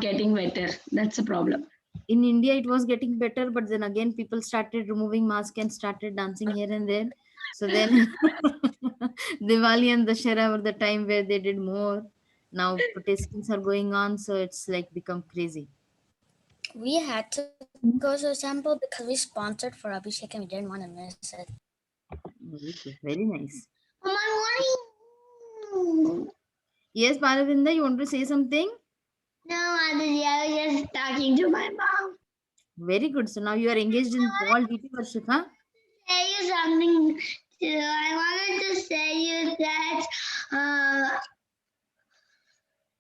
getting better. That's a problem. In India, it was getting better, but then again, people started removing mask and started dancing here and there. So then, Diwali and Dashera were the time where they did more. Now protestings are going on, so it's like become crazy. We had to go to a temple because we sponsored for Abhishek and we didn't want to miss it. Very good, very nice. Morning. Yes, Balavinda, you want to say something? No, Aditi, I was just talking to my mom. Very good. So now you are engaged in all DT worship, huh? Say you something. I wanted to say you that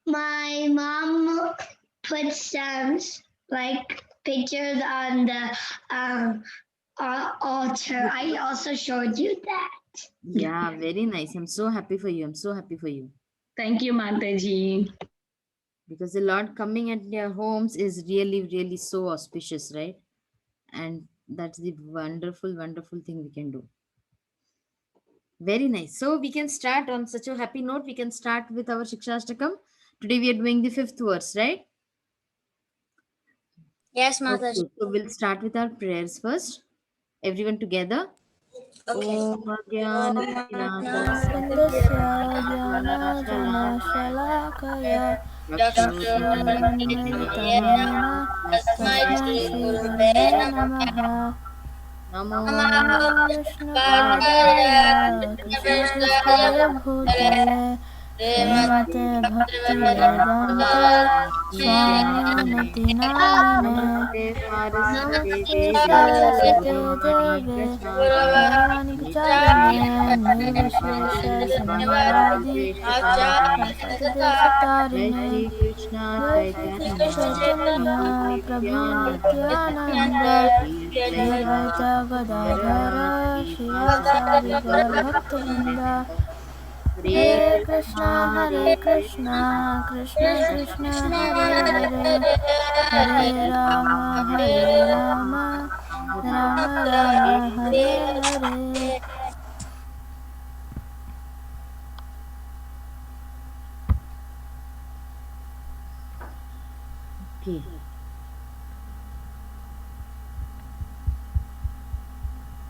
my mom put some like pictures on the altar. I also showed you that. Yeah, very nice. I'm so happy for you. I'm so happy for you. Thank you, Mataji. Because the Lord coming at their homes is really, really so auspicious, right? And that's the wonderful, wonderful thing we can do. Very nice. So we can start on such a happy note. We can start with our Shikshashtakam. Today we are doing the fifth verse, right? Yes, Mataji. Okay. So we'll start with our prayers first. Everyone together. Okay. Om Agyan Vindasya Jnanajnashalakaya Chakshurunmilitamena Tasmai Tasmai Shri Shri Gurave Gurave Namaha. Namaha Namo Namo Vishnupadaya Krishnapृष्ठाय Bhutale Srimate Bhaktivedanta Swami Namine Namaste Namaste Saraswate Saraswate Devani Deve Pracharine Gurvani Pracharine Nirvishesha Shunyavadi Jai Vasadevatarine Shri Krishna Jai Shri Krishna Chaitanya Chaitanya Prabhu Prabhu Nityananda Nityananda Shri Shri Advaita Gadadhara Shivasari Bhaktivinoda Hare Krishna Krishna Krishna Hare Hare Hare Rama Rama Rama Hare Hare. Okay.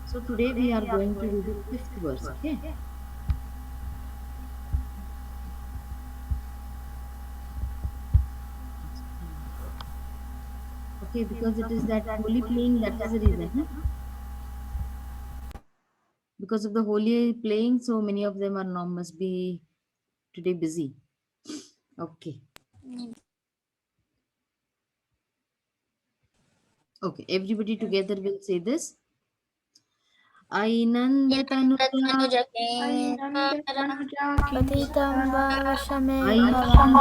So today we are going to do the fifth verse, okay? Okay, because it is that holy playing, that is the reason. Huh? Because of the holy playing, so many of them are now must be today busy. Okay. Okay, everybody together will say this. Ainandatanu पतितं वावशमे भवन्तः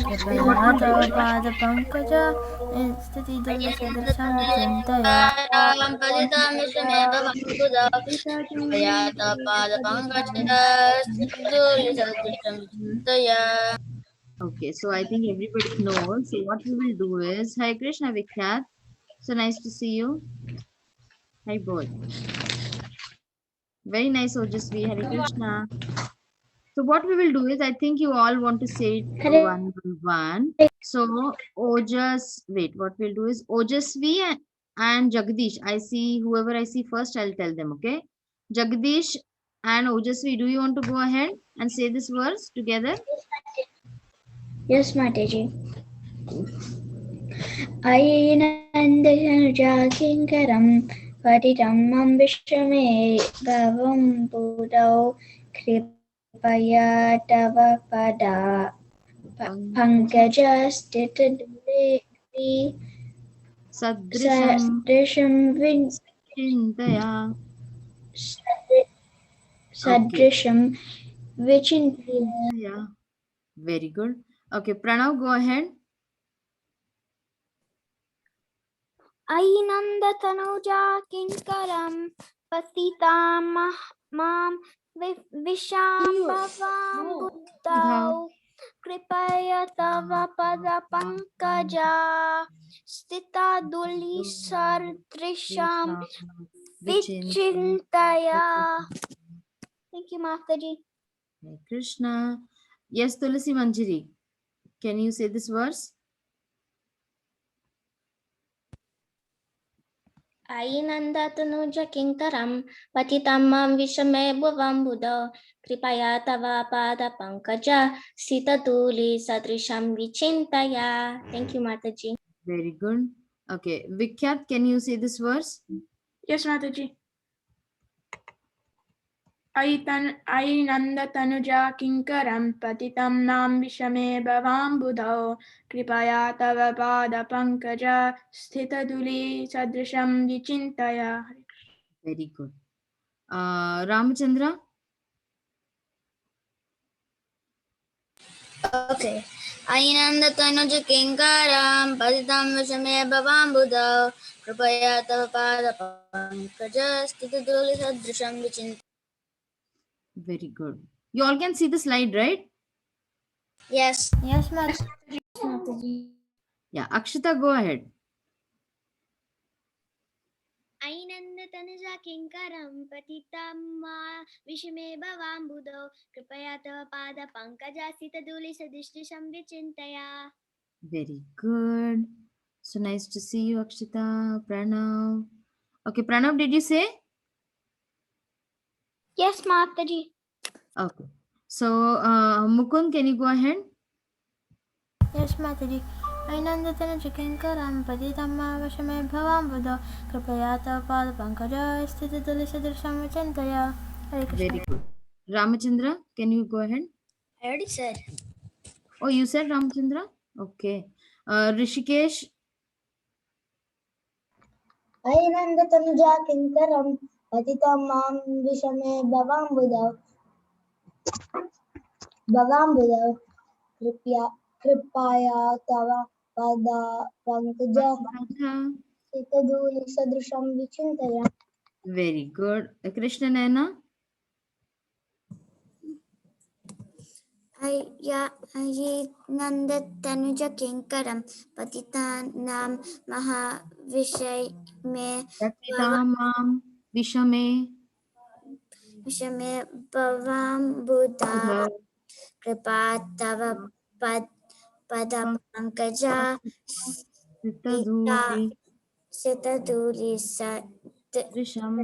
कृपया Ainandatanu तव पादपङ्कज स्थितिदशदशं चिन्तया Okay, so I think everybody knows. So what we will do is, Hi Krishna Vikhyat. So nice to see you. Hi boy. Very nice, Ojasvi. Hare Krishna. So what we will do is, I think you all want to say it one by one. So wait. What we'll do is Ojasvi and Jagdish. I see whoever I see first, I'll tell them. Okay. Jagdish and Ojasvi, do you want to go ahead and say this verse together? Yes, Mataji. अयिनन्दनुजाकिङ्करं पतितं मम विश्वमे भवं बुधौ कृपया तव पदा पङ्कजस्थितधि Sadrisham सदृशं Chintaya. Okay. सदृशं विचिन्त्य. Yeah. Very good. Okay, Pranav, go ahead. अयिनन्दतनुजा किङ्करं पतितां मां विशाम्भवां बुद्धौ कृपया तव पदपङ्कजा स्थिता दुलिसदृशं विचिन्तया. Thank you, Mataji. Hare Krishna. Yes, Tulasi Manjiri. Can you say this verse? अयि नन्दतनुज किङ्करं पतितं मां विषमे भुवम्बुधौ कृपया तव पादपङ्कज सितधूलि सदृशं विचिन्तया. Thank you, Mataji. Very good. Okay, Vikhyat, can you say this verse? Yes, Mataji. अयि नन्दतनुजा किङ्करं पतितं मां विषमे भवाम्बुधौ कृपया तव पादपङ्कज स्थितधूलि सदृशं विचिन्तय. Very good. Ramachandra? Okay. अयिनन्दतनुज किङ्करं पतितं विषमे भवाम्बुधौ कृपया तव पादपङ्कजस्थितधूलिसदृशं विचिन्त्य. Very good. You all can see the slide, right? Yes. Yes, Mataji. Yeah, Akshita, go ahead. अयि नन्दतनुजा किङ्करं पतितं मा विषमे भवाम्बुधौ कृपया तव पादपङ्कजसितधूलिसदृशं विचिन्तया. Very good. So nice to see you, Akshita. Pranav. Okay, Pranav, did you say? Yes, Mataji. Okay. So, Mukund, can you go ahead? Yes, Mataji. अयिनन्दतनुज किङ्करं पतितं मां विषमे भवाम्बुधौ कृपया तव पादपङ्कज स्थितधूलि सदृशं विचिन्तया. Hare Krishna. Very good. Ramachandra, can you go ahead? I already said. Oh, you said Ramachandra? Okay. Rishikesh? अयि नन्दतनुजा किङ्करं पतितं मां विषमे भवाम्बुधौ कृपया तव पादपङ्कज सितधूलिसदृशं विचिन्तय. Very good. Krishna Naina? अयिनन्दतनुज किङ्करं पतितानां महाविषमे Patitamam Vishame विषमे भवाम्बुधौ कृपा तव पदपङ्कजा Sitadhuli सितधूलि Drisham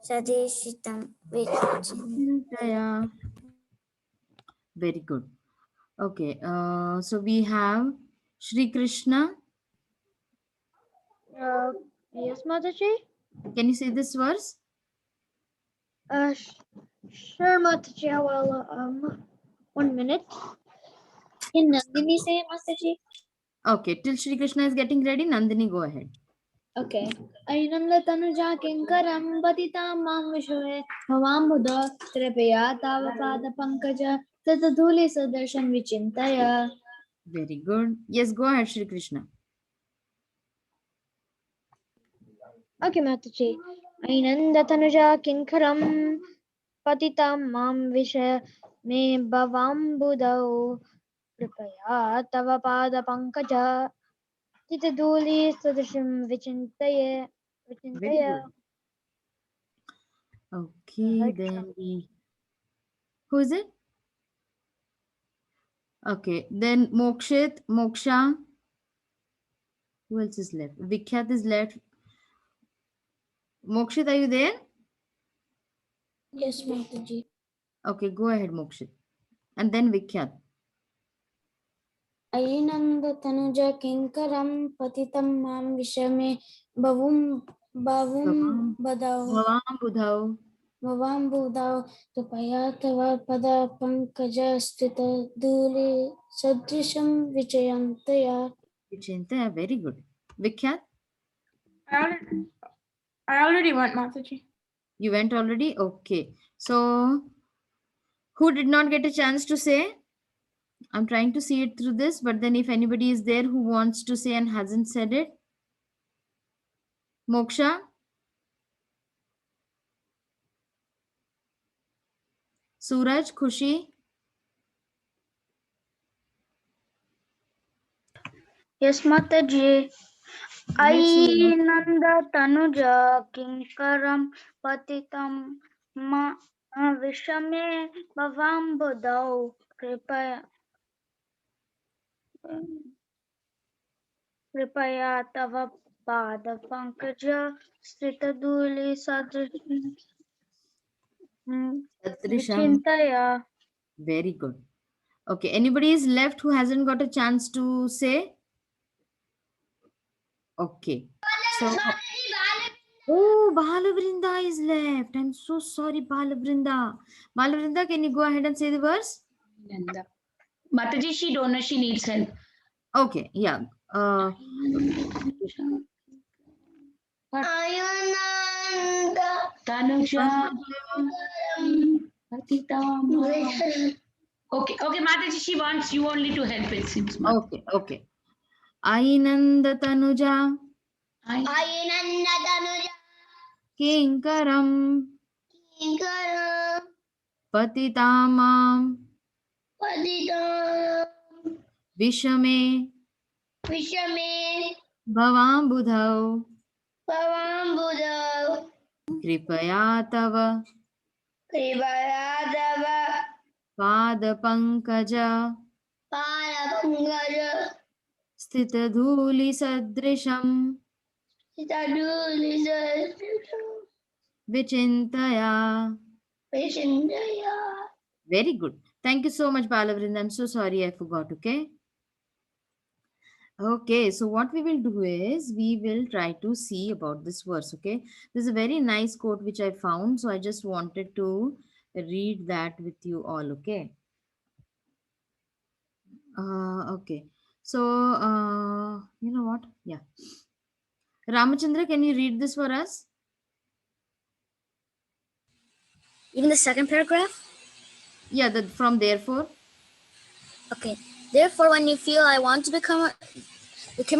सदृशितं विचिन्त्य. Chintaya. Very good. Okay. So we have Shri Krishna. Yes, Mataji. Can you say this verse? Sure, Mataji. Well, 1 minute. Can Nandini say it, Mataji? Okay. Till Shri Krishna is getting ready, Nandini, go ahead. Okay. अयिनन्दतनुजा किङ्करं पतितां मां विषमे भवाम्बुधौ कृपया तव पादपङ्कज सितधूलिसदृशं विचिन्तय. Very good. Yes, go ahead, Shri Krishna. Okay, Mataji. अयिनन्दतनुजा किङ्करं पतितां मां विषमे भवाम्बुधौ कृपया तव पादपङ्कज सितधूलिसदृशं विचिन्तय. Very good. Okay, then who is it? Okay, then Moksha. Who else is left? Vikhyat is left. Mokshit, are you there? Yes, Mataji. Okay, go ahead, Mokshit. And then Vikhyat. अयिनन्दतनुज किङ्करं पतितं मां विषमे भवाम्बुधौ कृपया तव पदपङ्कजस्थितधूलि सदृशं विचिन्तया. Vichintaya, very good. Vikhyat, I already went, Mataji. you went already? Okay. So, who did not get a chance to say? I'm trying to see it through this, but then if anybody is there who wants to say and hasn't said it, Moksha, Suraj, Khushi. Yes, Mataji. अयिनन्दतनुजा किङ्करं पतितं विषमे भवाम्बुधौ कृपया कृपया तव पादपङ्कज स्थितधूलिसदृशं Sadrisham. विचिन्तय. Very good. Okay, anybody is left who hasn't got a chance to say? Okay. So, oh, Balavrinda is left. I'm so sorry, Balavrinda. Balavrinda, can you go ahead and say the verse? Nanda. Mataji, she don't know, she needs help. Okay, yeah. Ayunanda Tanuja. Patitam. Okay, Mataji, she wants you only to help, it seems. Okay, okay. Ainanda Tanuja Ayunanda Tanuja Kinkaram Kinkaram Patitamam Padidam Vishame Vishame Bhavam Budhav Pavam Buddha Kripaya Tava Krivaradava Pada Pankaja Parapangaja Sthitadhuli Sadrisham Sitadulisa Vichintaya. Vishindaya. Very good. Thank you so much, Balavrinda. I'm so sorry I forgot, okay? Okay, so what we will do is we will try to see about this verse, okay? There's a very nice quote which I found, so I just wanted to read that with you all, okay? Okay. So, you know what? Yeah. Ramachandra, can you read this for us? Even the second paragraph? Yeah, from therefore. Okay. Therefore, when you feel I want to become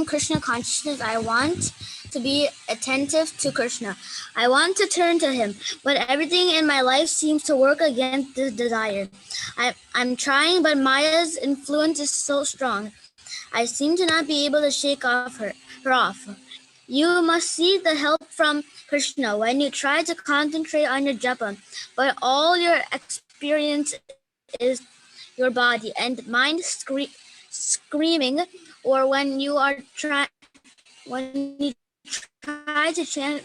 Krishna consciousness, I want to be attentive to Krishna. I want to turn to him, but everything in my life seems to work against this desire. I'm trying, but Maya's influence is so strong. I seem to not be able to shake her off. You must seek the help from Krishna when you try to concentrate on your japa, but all your experience is your body and mind screaming, or when you try to chant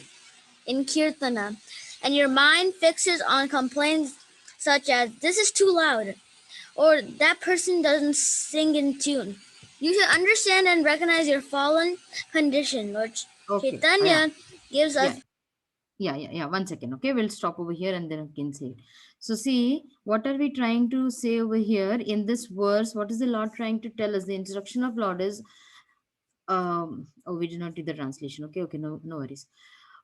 in kirtana, and your mind fixes on complaints such as "this is too loud" or "that person doesn't sing in tune." You should understand and recognize your fallen condition. Lord Okay. Chaitanya gives us. Yeah. 1 second. Okay, we'll stop over here and then we can say it. So, see, what are we trying to say over here in this verse? What is the Lord trying to tell us? The instruction of Lord is, we did not do the translation. Okay, no worries.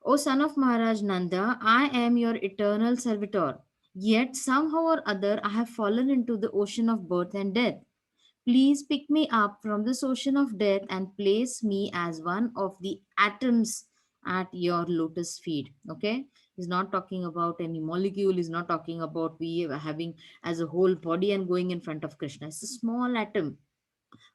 O son of Maharaj Nanda, I am your eternal servitor. Yet somehow or other, I have fallen into the ocean of birth and death. Please pick me up from this ocean of death and place me as one of the atoms at your lotus feet. Okay, he's not talking about any molecule, he's not talking about we having as a whole body and going in front of Krishna. It's a small atom,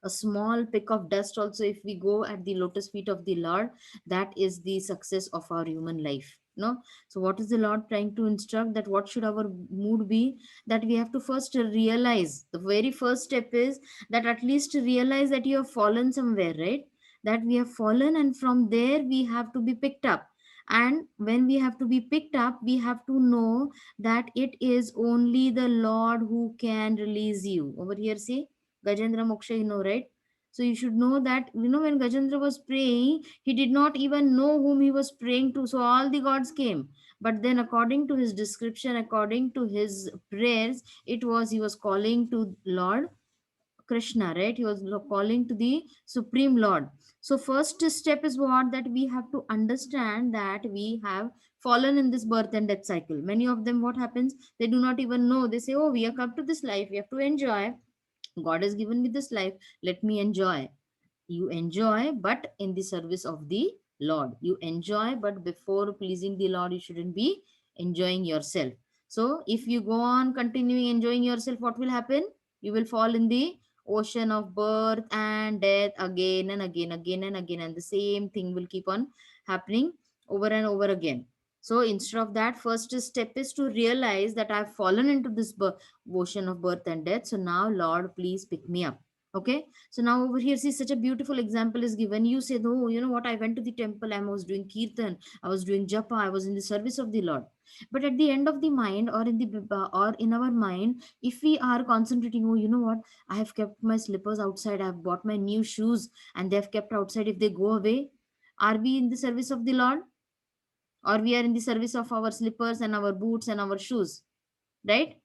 a small pick of dust. Also, if we go at the lotus feet of the Lord, that is the success of our human life. No, so what is the Lord trying to instruct? That what should our mood be? That we have to first realize, the very first step is that at least realize that you have fallen somewhere, right? That we have fallen, and from there we have to be picked up. And when we have to be picked up, we have to know that it is only the Lord who can release you. Over here, see, Gajendra Moksha, you know, right? So you should know that, when Gajendra was praying, he did not even know whom he was praying to. So all the gods came. But then according to his description, according to his prayers, he was calling to Lord Krishna, right? He was calling to the Supreme Lord. So first step is what? That we have to understand that we have fallen in this birth and death cycle. Many of them, what happens? They do not even know. They say, oh, we have come to this life. We have to enjoy. God has given me this life. Let me enjoy. You enjoy, but in the service of the Lord. You enjoy, but before pleasing the Lord, you shouldn't be enjoying yourself. So if you go on continuing enjoying yourself, what will happen? You will fall in the ocean of birth and death again and again, and the same thing will keep on happening over and over again. So instead of that, first step is to realize that I've fallen into this ocean of birth and death. So now, Lord, please pick me up. Okay, so now over here, see, such a beautiful example is given. You say, oh, you know what, I went to the temple, I was doing kirtan, I was doing japa, I was in the service of the Lord. But at the end of the mind, or in the or in our mind, if we are concentrating, oh, you know what, I have kept my slippers outside, I have bought my new shoes, and they have kept outside. If they go away, are we in the service of the Lord, or we are in the service of our slippers and our boots and our shoes, right?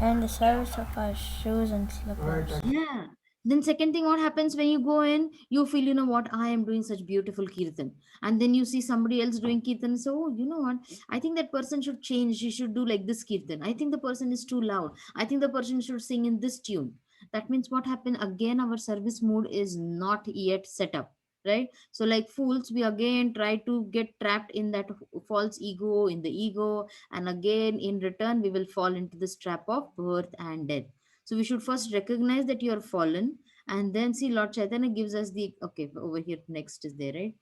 And the service of our shoes and slippers. Yeah. Then second thing, what happens when you go in, you feel, you know what, I am doing such beautiful kirtan. And then you see somebody else doing kirtan. So, you know what, I think that person should change. She should do like this kirtan. I think the person is too loud. I think the person should sing in this tune. That means what happened? Again, our service mode is not yet set up. Right? So, like fools, we again try to get trapped in that false ego, in the ego. And again, in return, we will fall into this trap of birth and death. So we should first recognize that you are fallen, and then see Lord Chaitanya gives us the, okay, over here next is there, right?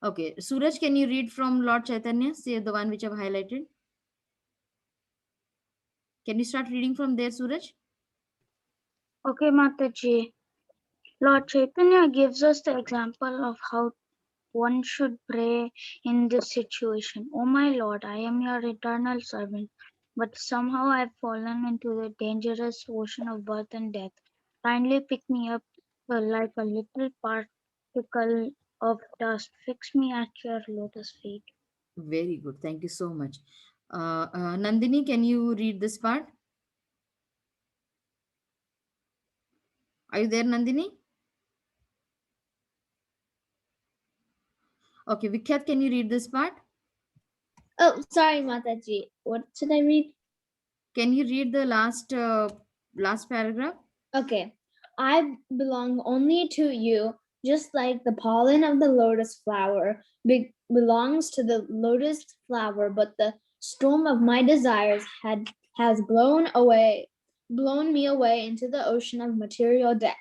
Okay, Suraj, can you read from Lord Chaitanya? Say the one which I've highlighted. Can you start reading from there, Suraj? Okay, Mataji. Lord Chaitanya gives us the example of how one should pray in this situation. Oh my Lord, I am your eternal servant, but somehow I have fallen into the dangerous ocean of birth and death. Kindly pick me up like a little particle of dust. Fix me at your lotus feet. Very good. Thank you so much. Nandini, can you read this part? Are you there, Nandini? Okay, Vikhyat, can you read this part? Oh, sorry, Mataji. What should I read? Can you read the last paragraph? Okay. I belong only to you, just like the pollen of the lotus flower belongs to the lotus flower, but the storm of my desires has blown me away into the ocean of material death.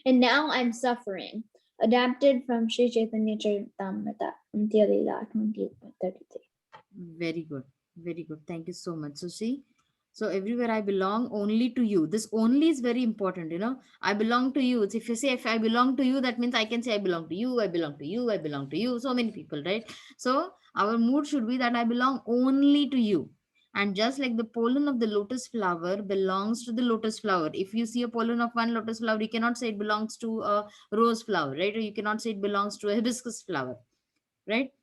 And now I'm suffering. Adapted from Sri Chaitanya Charitamrita, Antya Leela 2033. Very good. Very good. Thank you so much. So see, so everywhere I belong only to you. This only is very important, you know. I belong to you. It's if you say if I belong to you, that means I can say I belong to you, I belong to you, I belong to you. So many people, right? So our mood should be that I belong only to you. And just like the pollen of the lotus flower belongs to the lotus flower. If you see a pollen of one lotus flower, you cannot say it belongs to a rose flower, right? Or you cannot say it belongs to a hibiscus flower, right?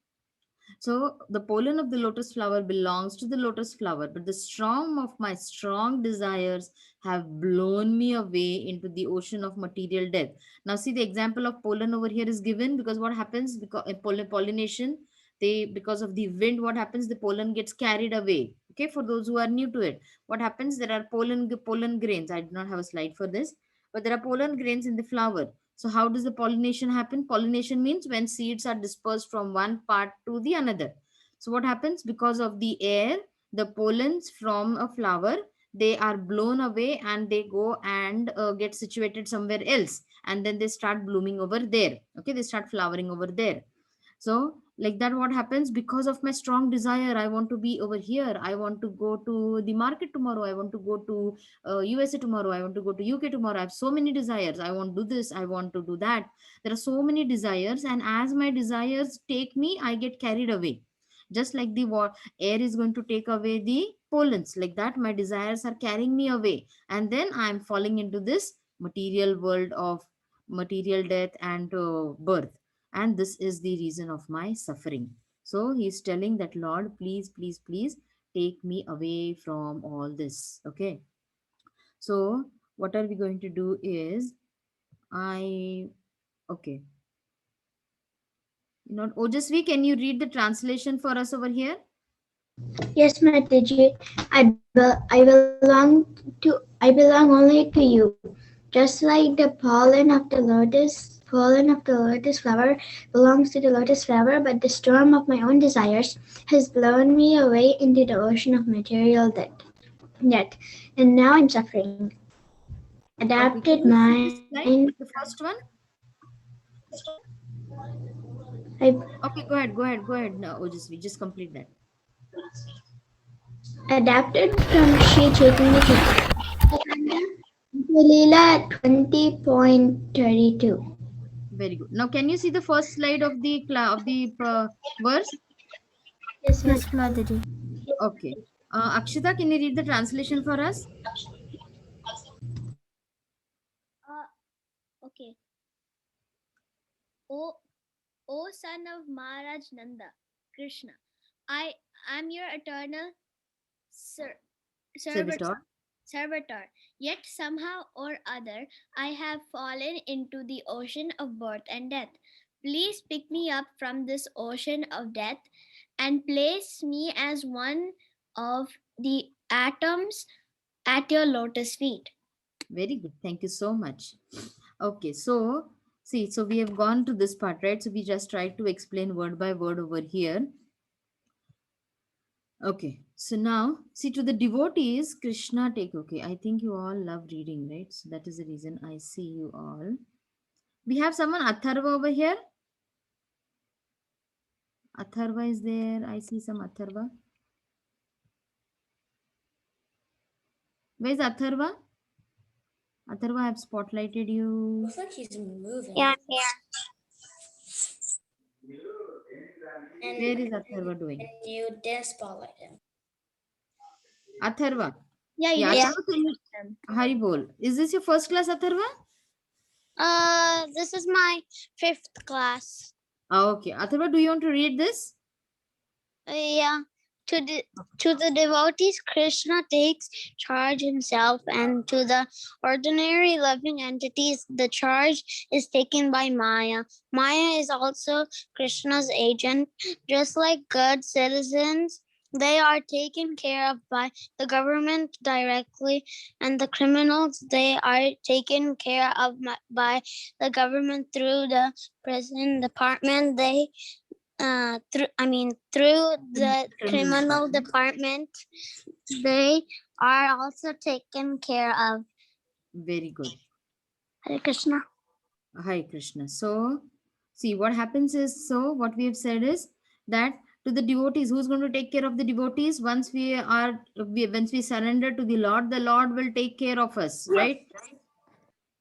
So the pollen of the lotus flower belongs to the lotus flower, but the storm of my strong desires have blown me away into the ocean of material death. Now see, the example of pollen over here is given because what happens, because pollination, they, because of the wind, what happens, the pollen gets carried away. Okay, for those who are new to it, what happens, there are pollen grains. I do not have a slide for this, but there are pollen grains in the flower. So how does the pollination happen? Pollination means when seeds are dispersed from one part to the another. So what happens? Because of the air, the pollens from a flower, they are blown away and they go and get situated somewhere else. And then they start blooming over there. Okay, they start flowering over there. So like that, what happens, because of my strong desire, I want to be over here, I want to go to the market tomorrow, I want to go to USA tomorrow, I want to go to UK tomorrow, I have so many desires, I want to do this, I want to do that. There are so many desires, and as my desires take me, I get carried away. Just like the air is going to take away the pollens, like that my desires are carrying me away, and then I am falling into this material world of material death and birth. And this is the reason of my suffering. So he's telling that, Lord, please, please, please take me away from all this. Okay, so what are we going to do is, okay, you know, Ojasvi, can you read the translation for us over here? Yes, Mataji. I belong only to you. Just like the pollen of the lotus flower belongs to the lotus flower, but the storm of my own desires has blown me away into the ocean of material death. And now I'm suffering. Adapted mind. The first one. Okay, go ahead. No, Ojasvi, just complete that. Adapted from Sri Chaitanya Charitamrita, Leela 20.32. Very good. Now, can you see the first slide of the verse? Yes, Yes, Mataji. Okay. Akshita, can you read the translation for us? Okay. O son of Maharaj Nanda, Krishna, I am your eternal servitor. Yet somehow or other I have fallen into the ocean of birth and death. Please pick me up from this ocean of death and place me as one of the atoms at your lotus feet. Very good. Thank you so much. Okay, so see, so we have gone to this part, right? So we just tried to explain word by word over here. Okay, so now see, to the devotees, Krishna take. Okay, I think you all love reading, right? So that is the reason I see you all. We have someone Atharva over here. Atharva is there. I see some Atharva. Where is Atharva? Atharva, I have spotlighted you. Looks like he's moving. Yeah, And, Where is Atharva doing? and you didn't spotlight him. Atharva. yeah, you Yeah, did. Atharva, can you... Hari bol. Is this your first class, Atharva? This is my 5th class. Okay. Atharva, do you want to read this? Yeah. To the devotees, Krishna takes charge himself, and to the ordinary living entities, the charge is taken by Maya. Maya is also Krishna's agent. Just like good citizens, they are taken care of by the government directly, and the criminals, they are taken care of by the government through the prison department. They through the criminal department, they are also taken care of. Very good. Hare Krishna. Hi, Krishna. So, see, what happens is, so what we have said is that to the devotees, who's going to take care of the devotees? Once once we surrender to the Lord will take care of us, right?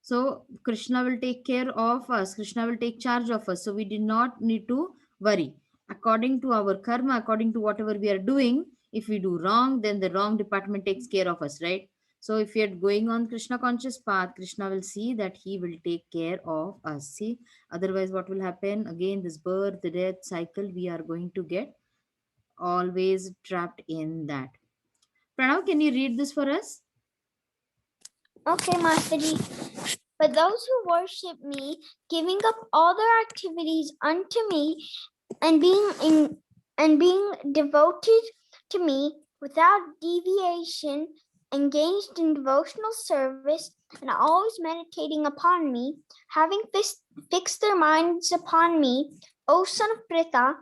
So, Krishna will take care of us. Krishna will take charge of us. So, we did not need to worry. According to our karma, according to whatever we are doing, if we do wrong, then the wrong department takes care of us, right? So if we are going on Krishna conscious path, Krishna will see that he will take care of us. See, otherwise what will happen? Again, this birth, the death cycle, we are going to get always trapped in that. Pranav, can you read this for us? Okay, Mastaji. But those who worship me, giving up all their activities unto me, and being devoted to me without deviation, engaged in devotional service, and always meditating upon me, having fixed their minds upon me, O son of Pritha,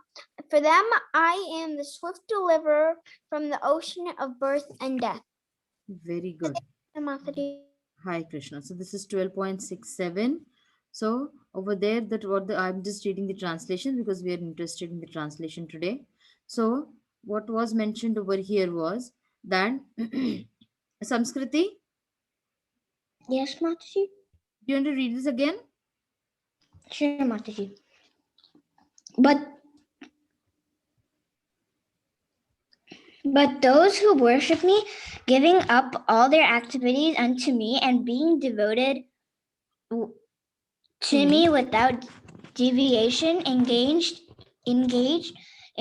for them I am the swift deliverer from the ocean of birth and death. Very good. Mataji. Hi, Krishna. So this is 12.67. So over there, I'm just reading the translation because we are interested in the translation today. So what was mentioned over here was that Samskriti, Yes, Mataji. do you want to read this again? Sure, Mataji. But those who worship me, giving up all their activities unto me and being devoted to me without deviation, engaged in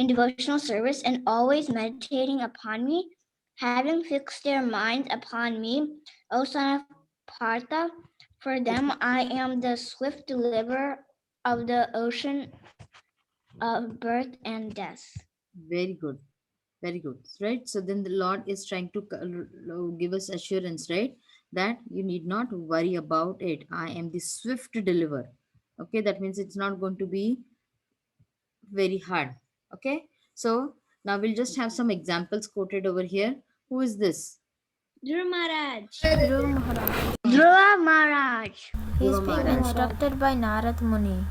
devotional service and always meditating upon me, having fixed their minds upon me, O son of Partha, for them I am the swift deliverer of the ocean of birth and death. Very good. Very good. Right. So then the Lord is trying to give us assurance, right? That you need not worry about it. I am the swift deliverer. Okay. That means it's not going to be very hard. Okay. So now we'll just have some examples quoted over here. Who is this? Dhruv Maharaj. Dhruva Maharaj. He's being Instructed by Narad Muni.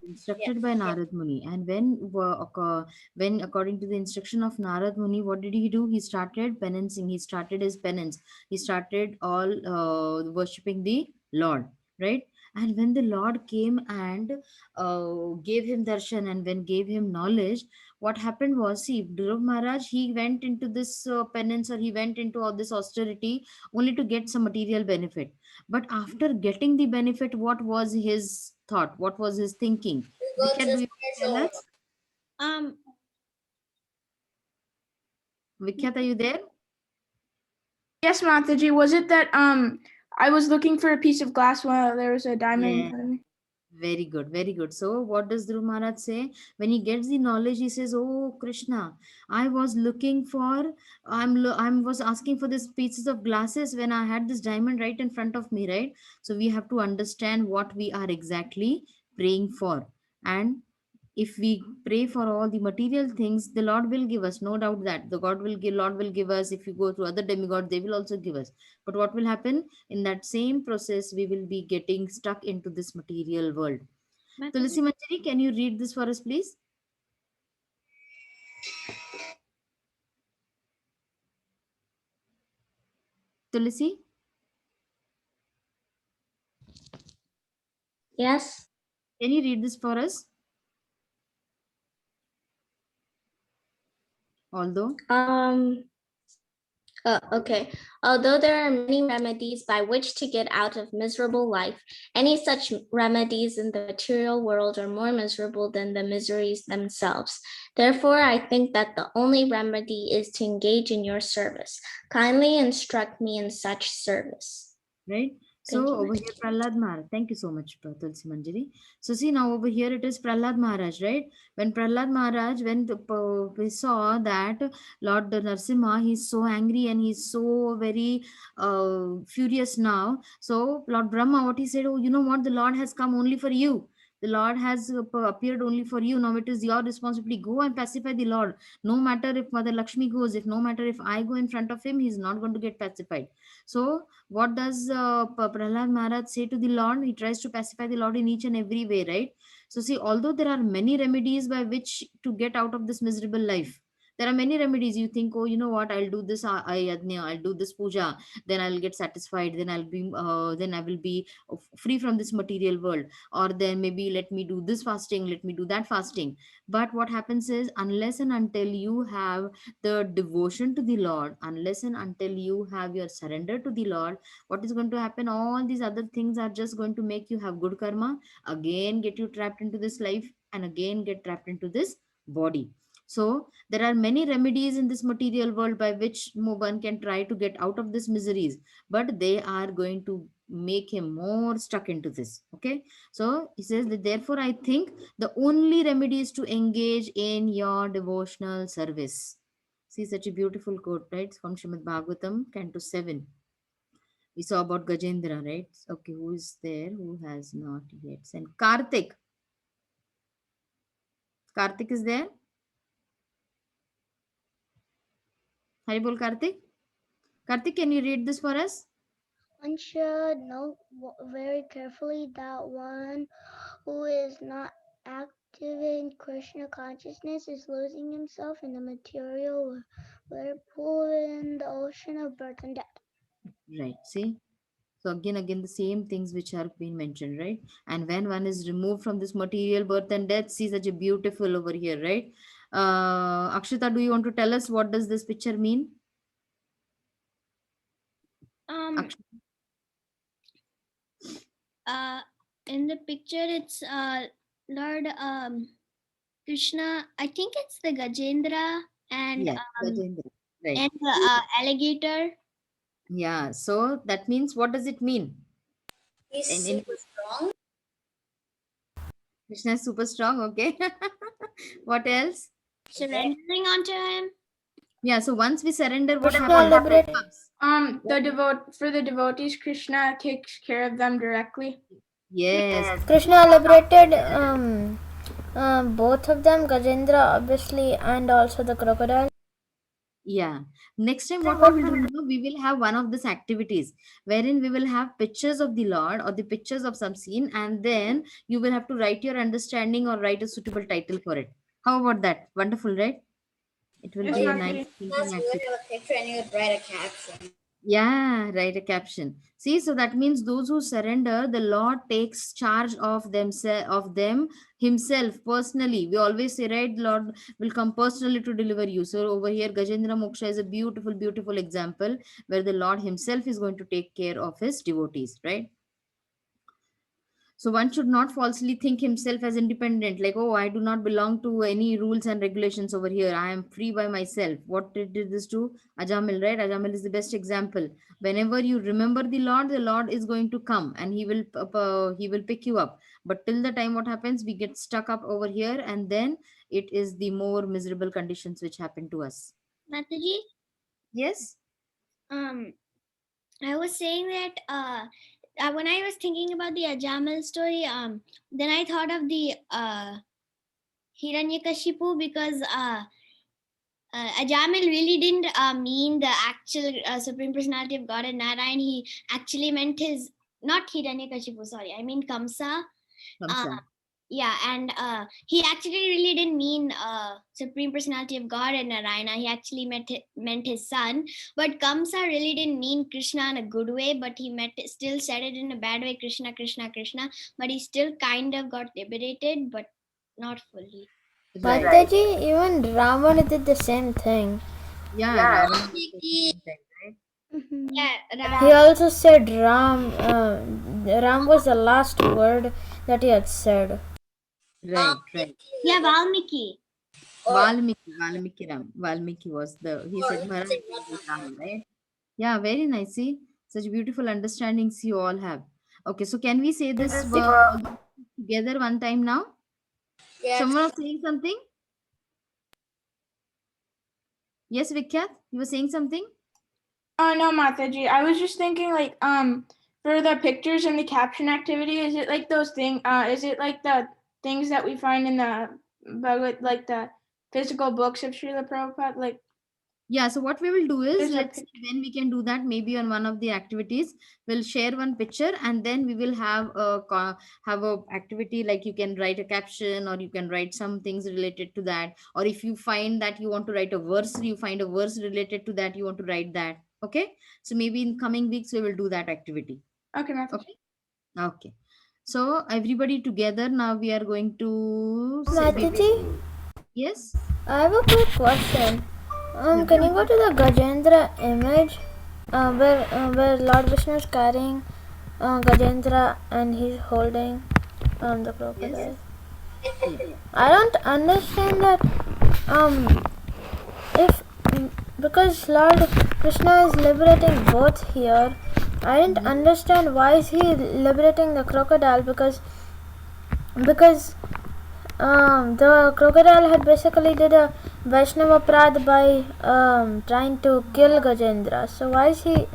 instructed by Narad Muni. And when according to the instruction of Narad Muni, what did he do? He started penance. He started his penance. He started all worshipping the Lord, right? And when the Lord came and gave him darshan, and when gave him knowledge, what happened was, see, Dhruv Maharaj, he went into this penance, or he went into all this austerity only to get some material benefit. But after getting the benefit, what was his thought? What was his thinking? Vikhyat, do you tell us? Um, Vikhyat, are you there? Yes, Mataji. Was it that I was looking for a piece of glass while there was a diamond in Yeah. front of me? Very good, very good. So, what does Dhruv Maharaj say? When he gets the knowledge, he says, "Oh Krishna, I was looking for, I was asking for this pieces of glasses when I had this diamond right in front of me, right?" So, we have to understand what we are exactly praying for, and if we pray for all the material things, the Lord will give us, no doubt that the Lord will give us. If you go to other demigods, they will also give us. But what will happen in that same process? We will be getting stuck into this material world. Tulsi Manjari, can you read this for us, please? Tulsi, Yes. can you read this for us? Although, Okay. Although there are many remedies by which to get out of miserable life, any such remedies in the material world are more miserable than the miseries themselves. Therefore, I think that the only remedy is to engage in your service. Kindly instruct me in such service. right? Thank So you, over here, Prahlad Maharaj. Thank you so much, Tulsi Manjari. So see, now over here it is Prahlad Maharaj, right? When Prahlad Maharaj, when we saw that Lord Narsimha, he's so angry and he's so very furious now. So Lord Brahma, what he said, oh, you know what? The Lord has come only for you. The Lord has appeared only for you. Now it is your responsibility. Go and pacify the Lord. No matter if Mother Lakshmi goes, if no matter if I go in front of him, he's not going to get pacified. So what does Prahlad Maharaj say to the Lord? He tries to pacify the Lord in each and every way, right? So see, although there are many remedies by which to get out of this miserable life, there are many remedies. You think, oh, you know what? I'll do this. I'll do this puja. Then I'll get satisfied. Then then I will be free from this material world. Or then maybe let me do this fasting. Let me do that fasting. But what happens is, unless and until you have the devotion to the Lord, unless and until you have your surrender to the Lord, what is going to happen? All these other things are just going to make you have good karma, again get you trapped into this life, and again get trapped into this body. So there are many remedies in this material world by which one can try to get out of this miseries, but they are going to make him more stuck into this. Okay, so he says that therefore I think the only remedy is to engage in your devotional service. See, such a beautiful quote, right? From Srimad Bhagavatam, Canto 7. We saw about Gajendra, right? Okay, who is there? Who has not yet sent? Karthik. Karthik is there? Haribol Karthik? Karthik, can you read this for us? One should note very carefully that one who is not active in Krishna consciousness is losing himself in the material whirlpool in the ocean of birth and death. Right, see? So again, the same things which are being mentioned, right? And when one is removed from this material birth and death, see, such a beautiful over here, right? Akshita, do you want to tell us what does this picture mean? Akshita? In the picture, it's Lord Krishna. I think it's the Gajendra and Yeah, Gajendra. Right. and the alligator. Yeah, so that means, what does it mean? In strong. Krishna is super strong, okay. What else? Surrendering onto him. Yeah, so once we surrender, what Krishna happens? liberated. For the devotees, Krishna takes care of them directly. Yes, Krishna liberated both of them, Gajendra obviously, and also the crocodile. Yeah. Next time, what we will do, now, we will have one of these activities wherein we will have pictures of the Lord or the pictures of some scene, and then you will have to write your understanding or write a suitable title for it. How about that? Wonderful, right? It will Yes, be a Mataji. nice thinking Plus, you activity. would have a picture and you would write a caption. Yeah, write a caption. See, so that means those who surrender, the Lord takes charge of them himself personally. We always say, right, Lord will come personally to deliver you. So over here, Gajendra Moksha is a beautiful, beautiful example where the Lord himself is going to take care of his devotees, right? So one should not falsely think himself as independent, like, oh, I do not belong to any rules and regulations over here. I am free by myself. What did this do? Ajamil, right? Ajamil is the best example. Whenever you remember the Lord is going to come and he will pick you up. But till the time, what happens? We get stuck up over here, and then it is the more miserable conditions which happen to us. Mataji, Yes. I was saying that when I was thinking about the Ajamal story, then I thought of the Hiranyakashipu because Ajamil really didn't mean the actual Supreme Personality of God and Narayan. He actually meant his, not Hiranyakashipu, sorry, I mean Kamsa. Kamsa. Yeah, and he actually really didn't mean Supreme Personality of God and Narayana. He actually meant his son. But Kamsa really didn't mean Krishna in a good way, but he still said it in a bad way, Krishna, Krishna, Krishna. But he still kind of got liberated, but not fully. Right. Mataji, even Ravana did the same thing. Yeah, Ravana did the same thing, right? Yeah, He also said Ram was the last word that he had said. Right, right. yeah, Valmiki. Valmiki was he said Maharaj is Ram, right? Yeah, very nice. See, such beautiful understandings you all have. Okay, so can we say this together one time now? Yes. Someone was saying something? Yes, Vikyat, you were saying something? Oh no, Mataji. I was just thinking like for the pictures and the caption activity, is it like those is it like the things that we find in the Bhagavad, like the physical books of Srila Prabhupada? Like Yeah, so what we will do is, there's a let's see when we can do that. Maybe on one of the activities, we'll share one picture, and then we will have have a activity like you can write a caption, or you can write some things related to that. Or if you find that you want to write a verse, you find a verse related to that, you want to write that. Okay, so maybe in coming weeks we will do that activity. Okay, Mataji. Okay. Okay. So everybody together now we are going to say. Mataji, Yes. I have a quick question. Can you go to the Gajendra image where Lord Vishnu is carrying Gajendra and he's holding the crocodile? Yes. I don't understand that if because Lord Krishna is liberating both here. I didn't understand why is he liberating the crocodile because the crocodile had basically did a Vaishnava Prad by trying to kill Gajendra. So why is he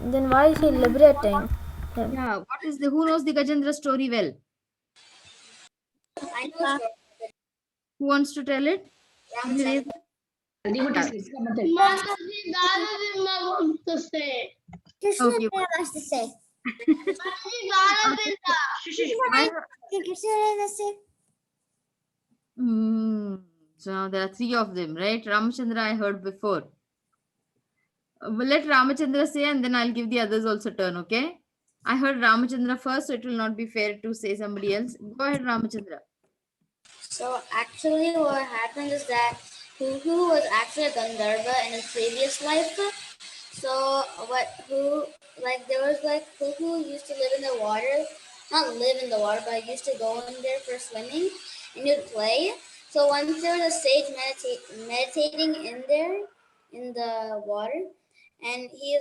liberating him? Yeah. What is the who knows the Gajendra story well? Who wants to tell it? Can you raise- Devotees, come and tell. Krishna Okay. wants to say. So now there are three of them, right? Ramachandra I heard before. Well, let Ramachandra say and then I'll give the others also turn, okay? I heard Ramachandra first, so it will not be fair to say somebody else. Go ahead, Ramachandra. So actually what happened is that Huhu was actually a Gandharva in his previous life. So there was like Huhu used to live in the water, not live in the water, but he used to go in there for swimming and he'd play. So once there was a sage meditating in there in the water, and he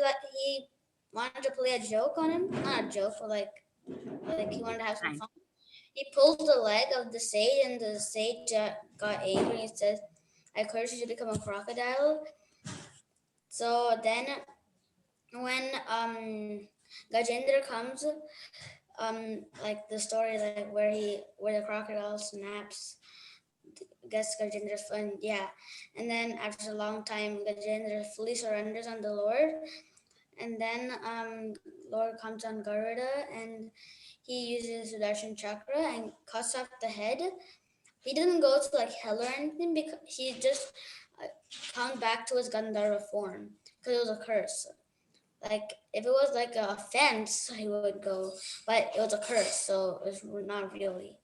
wanted to play a joke on him, not a joke, but like he wanted to have some fun. He pulled the leg of the sage, and the sage got angry. He said, "I curse you to become a crocodile." So then, when Gajendra comes, like the story, like where the crocodile snaps gets Gajendra's friend. Yeah. And then after a long time, Gajendra fully surrenders on the Lord. And then Lord comes on Garuda and he uses Sudarshan Chakra and cuts off the head. He doesn't go to like hell or anything because he just comes back to his Gandharva form because it was a curse. Like if it was like an offense, he would go, but it was a curse, so it's not really.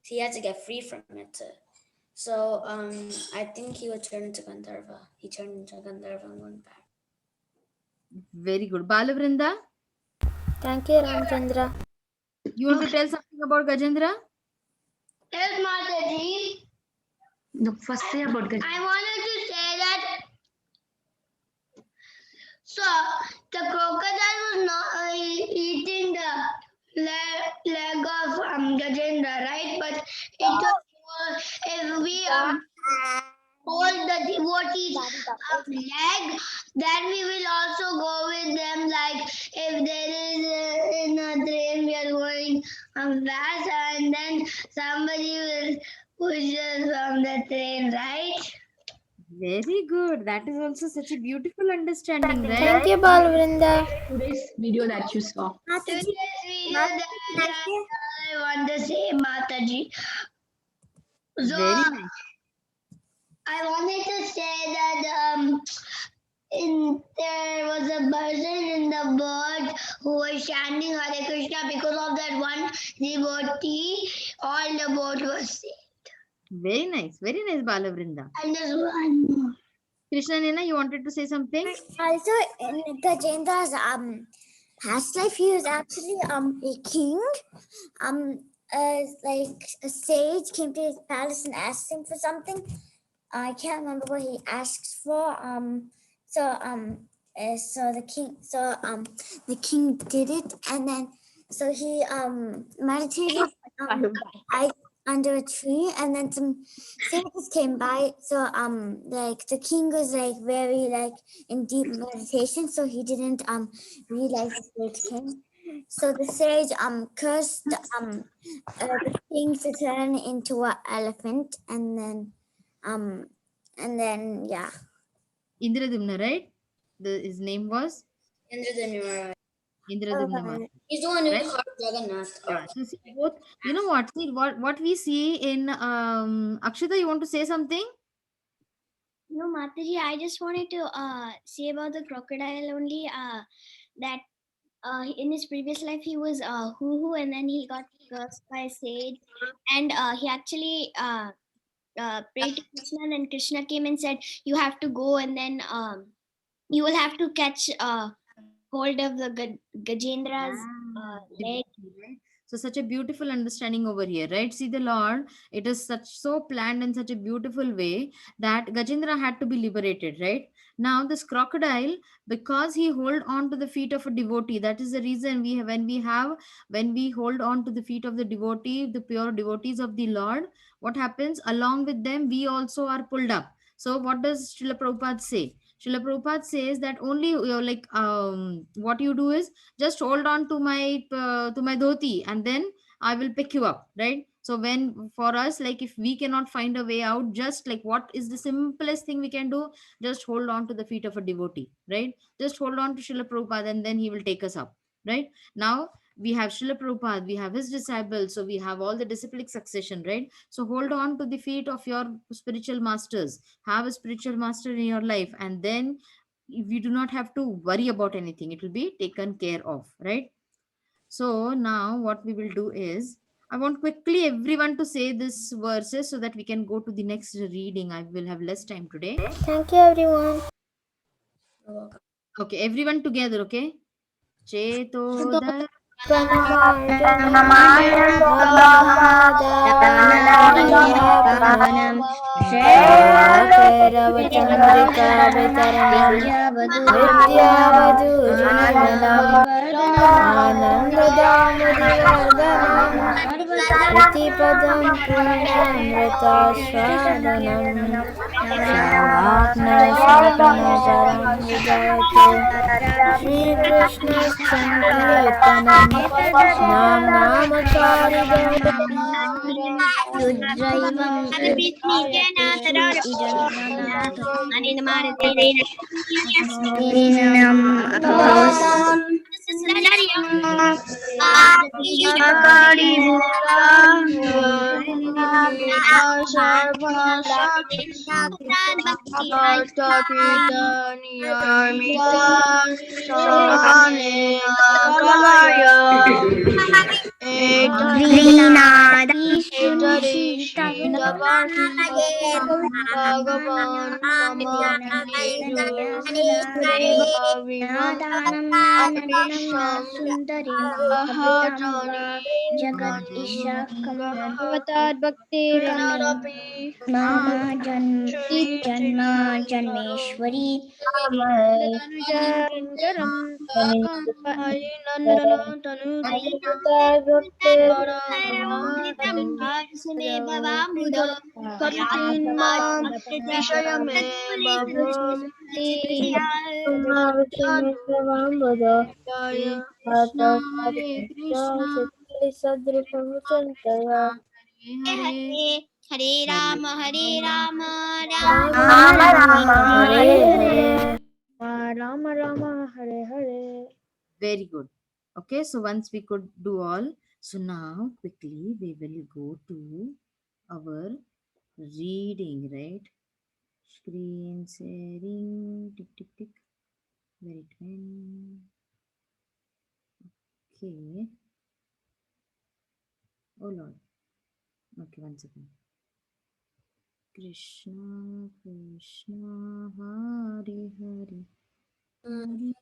He had to get free from it. So I think he would turn into Gandharva. He turned into Gandharva and went back. Very good. Balavrinda, Thank you, Ramchandra. you want to tell something about Gajendra? Yes, Mataji. No, first say about Gajendra. I wanted to say that. So the crocodile was not eating the leg of Gajendra, right? But it was if we hold the devotees leg, then we will also go with them. Like if there is in a train, we are going fast, and then somebody will push us from the train, right? Very good. That is also such a beautiful understanding, right? Thank you, Balvrinda. Today's video that you saw. Today's video that I want to say, Mataji. So Very nice. I wanted to say that there was a person in the boat who was chanting Hare Krishna. Because of that one devotee, all the boat was saved. Very nice, Balavrinda. And there's one more. Krishna Nena, you wanted to say something? Also, in Gajendra's past life, he was actually a king. Like a sage came to his palace and asked him for something. I can't remember what he asked for. So the king did it, and then so he meditated under a tree, and then some sages came by. So like the king was like very like in deep meditation, so he didn't realize the sage came. So the sage cursed the king to turn into an elephant, and then yeah. Indradumna, right? His name was Indradumna. Indradumna. He's the one who Right? carved Jagannath. Yeah. So see, both, you know what? See, what we see in Akshita, you want to say something? No, Mataji, I just wanted to say about the crocodile only that in his previous life he was Hoo, and then he got cursed by a sage, and he actually prayed to Krishna, and then Krishna came and said, "You have to go, and then you will have to catch hold of the Gajendra's leg." So such a beautiful understanding over here, right? See the Lord, it is so planned in such a beautiful way that Gajendra had to be liberated, right? Now this crocodile, because he hold on to the feet of a devotee, that is the reason when we hold on to the feet of the devotee, the pure devotees of the Lord, what happens? Along with them, we also are pulled up. So what does Srila Prabhupada say? Srila Prabhupada says that only what you do is just hold on to my dhoti, and then I will pick you up, right? So when for us, like if we cannot find a way out, just like what is the simplest thing we can do? Just hold on to the feet of a devotee, right? Just hold on to Srila Prabhupada, and then he will take us up, right? Now we have Srila Prabhupada, we have his disciples, so we have all the disciplic succession, right? So hold on to the feet of your spiritual masters, have a spiritual master in your life, and then we do not have to worry about anything. It will be taken care of, right? So now what we will do is, I want quickly everyone to say this verses so that we can go to the next reading. I will have less time today. Thank you, everyone. Okay, everyone together, okay? Cheto Shri Krishna Sankirtanam Nam Namacharya Rudraivam Jagat Isha Bhavatad Bhakti Janma Janmeshwari Krishna, Hare Krishna, Hare Hare, Hare Rama Hare Rama Rama Rama Hare Hare. Very good. Okay, so once we could do all, so now quickly we will go to our reading, right? Screen sharing, tick, tick, tick. Wait, okay. Oh Lord. Okay, one second. Krishna, Krishna, Hare Hare. Hare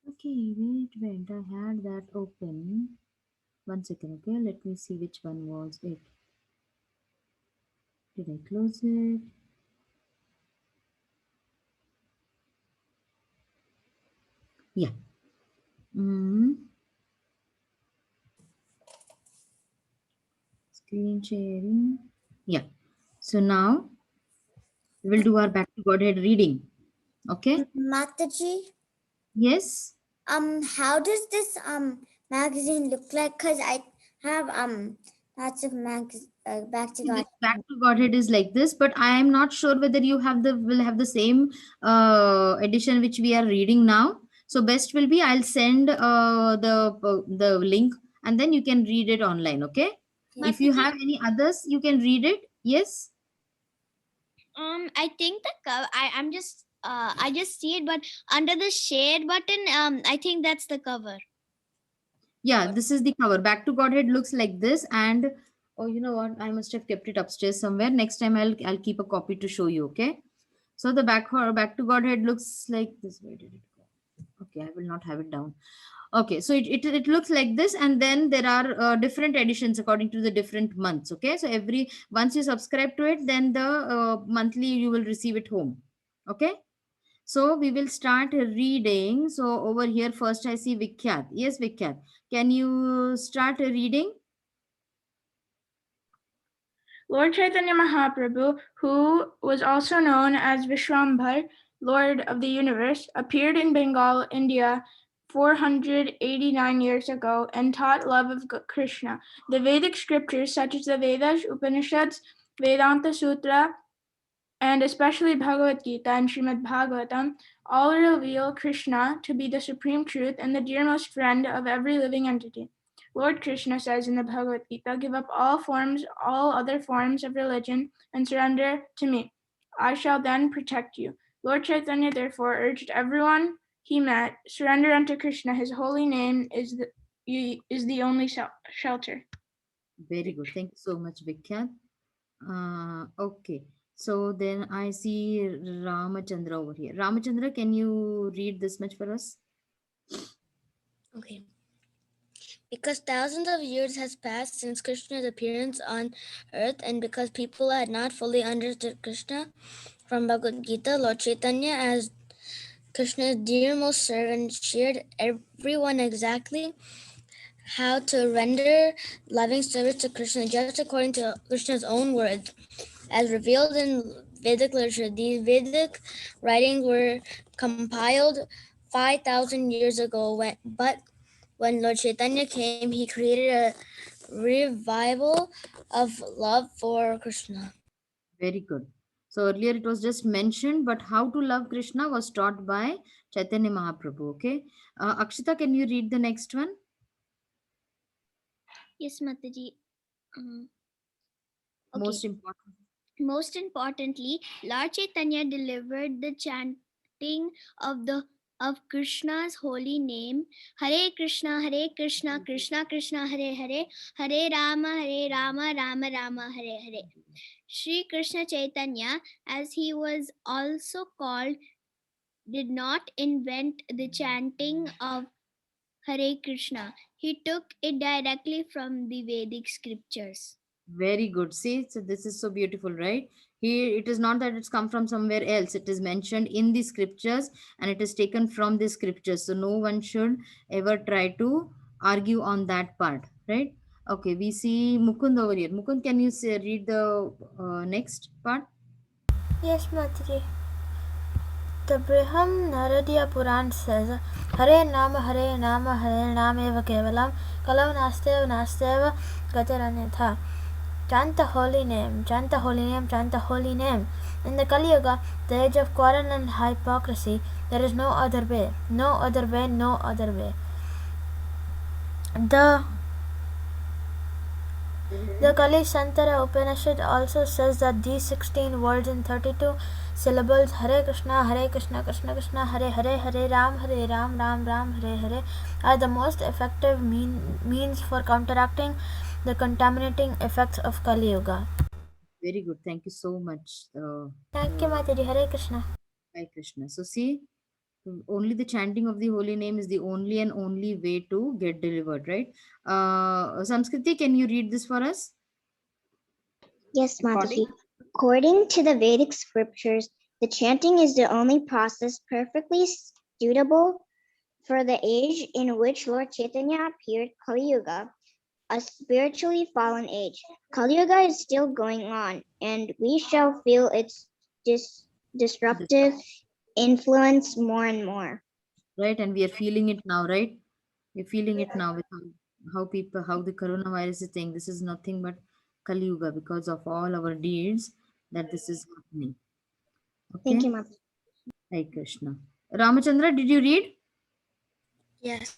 Okay, wait, I had that open. One second, okay, let me see which one was it. Did I close it? Yeah. Screen sharing. Yeah. So now we will do our Back to Godhead reading. Okay? Mataji, Yes? how does this magazine look like? Because I have lots of back to See, God. this Back to Godhead is like this, but I am not sure whether you will have the same edition which we are reading now. So best will be I'll send the link and then you can read it online. Okay? If you have any others, you can read it. Yes? I think the cover. I'm just I just see it, but under the share button, I think that's the cover. Yeah, this is the cover. Back to Godhead looks like this, and oh, you know what? I must have kept it upstairs somewhere. Next time I'll keep a copy to show you. Okay. So the Back to Godhead looks like this. Where did it go? Okay, I will not have it down. Okay, so it looks like this, and then there are different editions according to the different months. Okay, so once you subscribe to it, then the monthly you will receive it home. Okay. So we will start reading. So over here, first I see Vikhyat. Yes, Vikhyat. Can you start reading? Lord Chaitanya Mahaprabhu, who was also known as Vishwambhar, Lord of the Universe, appeared in Bengal, India 489 years ago and taught love of Krishna. The Vedic scriptures such as the Vedas, Upanishads, Vedanta Sutra, and especially Bhagavad Gita and Srimad Bhagavatam, all reveal Krishna to be the supreme truth and the dearmost friend of every living entity. Lord Krishna says in the Bhagavad Gita, give up all other forms of religion, and surrender to me. I shall then protect you. Lord Chaitanya therefore urged everyone he met, surrender unto Krishna. His holy name is the only shelter. Very good. Thank you so much, Vikhyat. Okay. So then I see Ramachandra over here. Ramachandra, can you read this much for us? Okay. Because thousands of years has passed since Krishna's appearance on earth, and because people had not fully understood Krishna from Bhagavad Gita, Lord Chaitanya, as Krishna's dearmost servant, shared everyone exactly how to render loving service to Krishna just according to Krishna's own words, as revealed in Vedic literature. These Vedic writings were compiled 5,000 years ago. When Lord Chaitanya came, he created a revival of love for Krishna. Very good. So earlier it was just mentioned, but how to love Krishna was taught by Chaitanya Mahaprabhu. Okay. Akshita, can you read the next one? Yes, Mataji. Most important. Most importantly, Lord Chaitanya delivered the chanting of Krishna's holy name. Hare Krishna, Krishna Krishna, Hare Hare, Hare Rama, Rama Rama, Hare Hare. Sri Krishna Chaitanya, as he was also called, did not invent the chanting of Hare Krishna. He took it directly from the Vedic scriptures. Very good. See, so this is so beautiful, right? Here, it is not that it's come from somewhere else. It is mentioned in the scriptures and it is taken from the scriptures. So no one should ever try to argue on that part, right? Okay, we see Mukund over here. Mukund, can you say, read the next part? Yes, Mataji. The Briham Naradiya Puran says, Hare Nama, Hare Nama, Hare Nama Eva Kevalam, Kalam Nasteva Gataranyatha. Chant the holy name, chant the holy name, chant the holy name. In the Kali Yuga, the age of quarrel and hypocrisy, there is no other way, no other way, no other way. The Kali Santara Upanishad also says that these 16 words in 32 syllables, Hare Krishna, Krishna Krishna, Hare Hare, Hare Ram, Ram Ram, Hare Hare, are the most effective means for counteracting the contaminating effects of Kali Yuga. Very good. Thank you so much. Thank you, Mataji. Hare Krishna. Hare Krishna. So see, only the chanting of the holy name is the only and only way to get delivered, right? Samskriti, can you read this for us? Yes, Mataji. According to the Vedic scriptures, the chanting is the only process perfectly suitable for the age in which Lord Chaitanya appeared, Kali Yuga, a spiritually fallen age. Kali Yuga is still going on, and we shall feel its disruptive influence more and more. Right, and we are feeling it now, right? We're feeling it now with how the coronavirus is saying this is nothing but Kali Yuga because of all our deeds that this is happening. Okay. Thank you, Mataji. Hare Krishna. Ramachandra, did you read? Yes.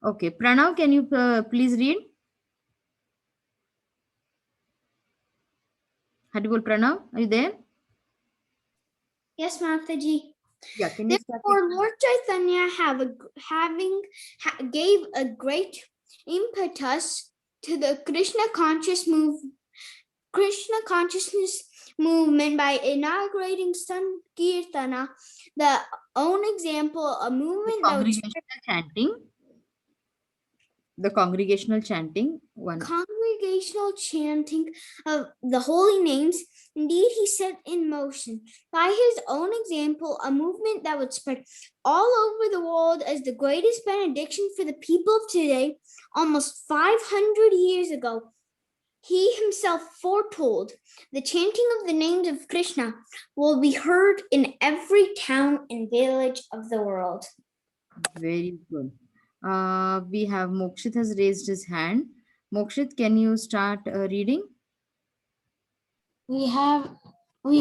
Okay. Pranav, can you please read? Haribol Pranav, are you there? Yes, Mataji. Yeah, can you start? Therefore, Lord Chaitanya gave a great impetus to the Krishna consciousness movement by inaugurating Sankirtana, the own example, a movement that was Chanting. The congregational chanting. Congregational chanting of the holy names. Indeed, he set in motion by his own example a movement that would spread all over the world as the greatest benediction for the people of today. Almost 500 years ago, he himself foretold the chanting of the names of Krishna will be heard in every town and village of the world. Very good. We have Mokshit has raised his hand. Mokshit, can you start reading? We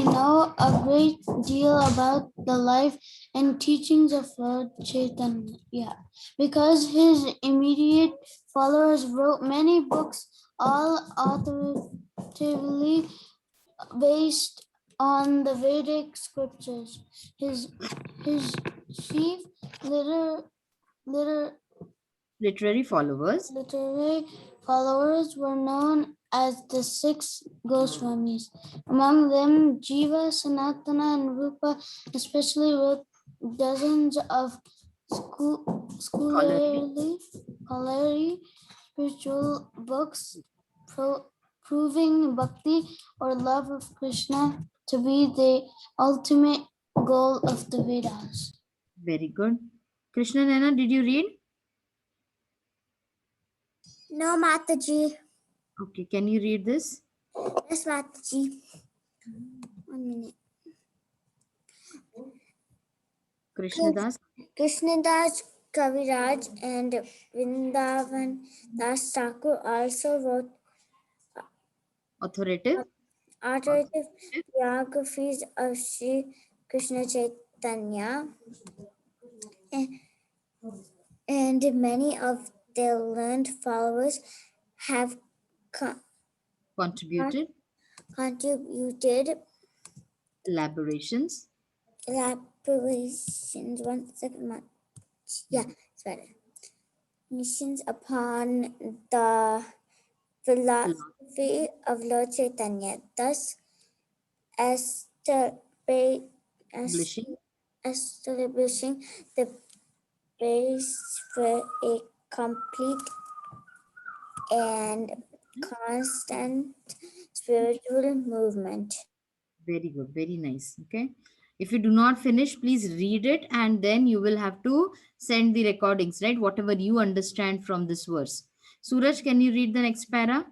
know a great deal about the life and teachings of Lord Chaitanya because his immediate followers wrote many books, all authoritatively based on the Vedic scriptures. His chief literary followers were known as the 6 Goswamis. Among them, Jiva, Sanatana, and Rupa especially wrote dozens of scholarly spiritual books proving bhakti or love of Krishna to be the ultimate goal of the Vedas. Very good. Krishna Nana, did you read? No, Mataji. Okay, can you read this? Yes, Mataji. 1 minute. Krishnadas. Krishnadas Kaviraj and Vrindavan Das Thakur also wrote Authoritative. biographies of Sri Krishna Chaitanya, and many of their learned followers have Contributed. Elaborations. 1 second. Yeah, it's better. Missions upon the philosophy of Lord Chaitanya, thus establishing the base for a complete and constant spiritual movement. Very good. Very nice. Okay. If you do not finish, please read it and then you will have to send the recordings, right? Whatever you understand from this verse. Suraj, can you read the next para?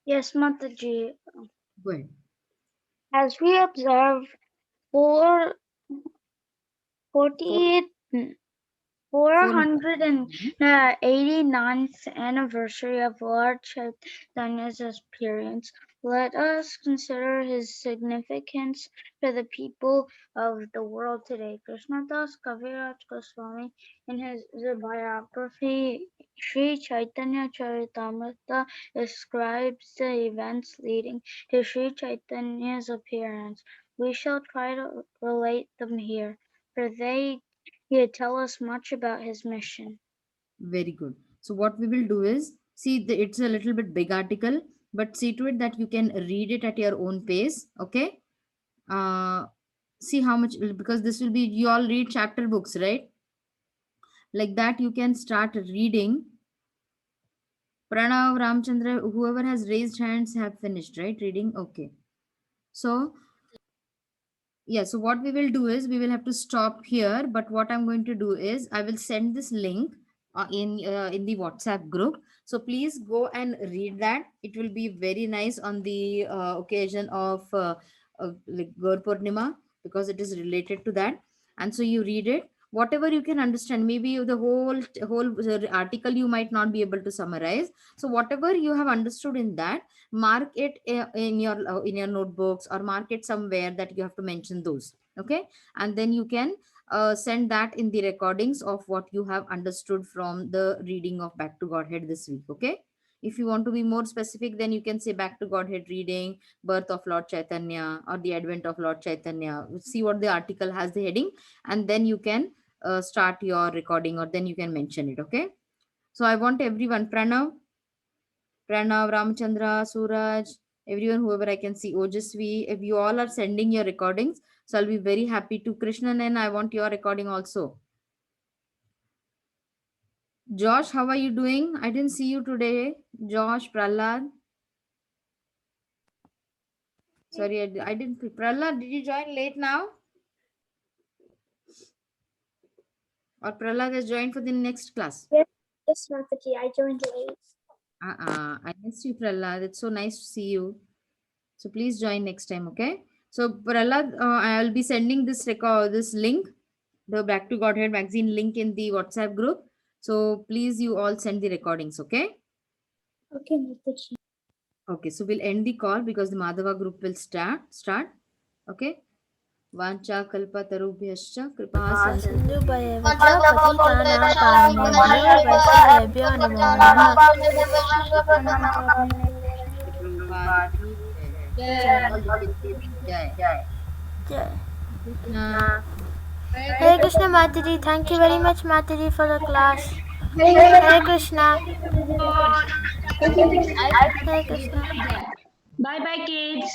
Yes, Mataji. Go ahead. As we observe 489th anniversary of Lord Chaitanya's appearance, let us consider his significance for the people of the world today. Krishnadas Kaviraj Goswami, in his biography, Sri Chaitanya Charitamrita, describes the events leading to Sri Chaitanya's appearance. We shall try to relate them here, for they tell us much about his mission. Very good. So what we will do is, see, it's a little bit big article, but see to it that you can read it at your own pace. Okay. See how much, because this will be, you all read chapter books, right? Like that, you can start reading. Pranav, Ramchandra, whoever has raised hands have finished, right? Reading. Okay. So, yeah, so what we will do is we will have to stop here. But what I'm going to do is I will send this link in the WhatsApp group. So please go and read that. It will be very nice on the occasion of like Gaur Purnima, because it is related to that. And so you read it. Whatever you can understand, maybe the whole article you might not be able to summarize. So whatever you have understood in that, mark it in your notebooks, or mark it somewhere that you have to mention those. Okay, and then you can send that in the recordings of what you have understood from the reading of Back to Godhead this week. Okay, if you want to be more specific, then you can say Back to Godhead reading, birth of Lord Chaitanya, or the advent of Lord Chaitanya. See what the article has the heading, and then you can start your recording, or then you can mention it. Okay, so I want everyone, Pranav, Ramchandra, Suraj, everyone, whoever I can see, Ojasvi, if you all are sending your recordings, so I'll be very happy to. Krishnan, and I want your recording also. Josh, how are you doing? I didn't see you today. Josh, Prahlad. Sorry, I didn't. Prahlad, did you join late now? Or Prahlad has joined for the next class? Yes, Mataji, I joined late. I missed you, Prahlad. It's so nice to see you. So please join next time, okay? So Prahlad, I'll be sending this link, the Back to Godhead magazine link, in the WhatsApp group. So please, you all send the recordings, okay? Okay, Mataji. Okay, so we'll end the call because the Madhava group will start. Okay? Vancha kalpa tarubhyascha kripa Sindhu Bhayevacha Patitanam Pavanebhyo Vaishnavebhyo Namo Namah. Jai. Hare Krishna Mataji, thank you very much Mataji for the class. Hare Krishna. Hare Krishna. Bye bye, kids.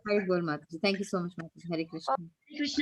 Hi, Gol Mataji. Thank you so much, Mataji. Hare Krishna. Krishna.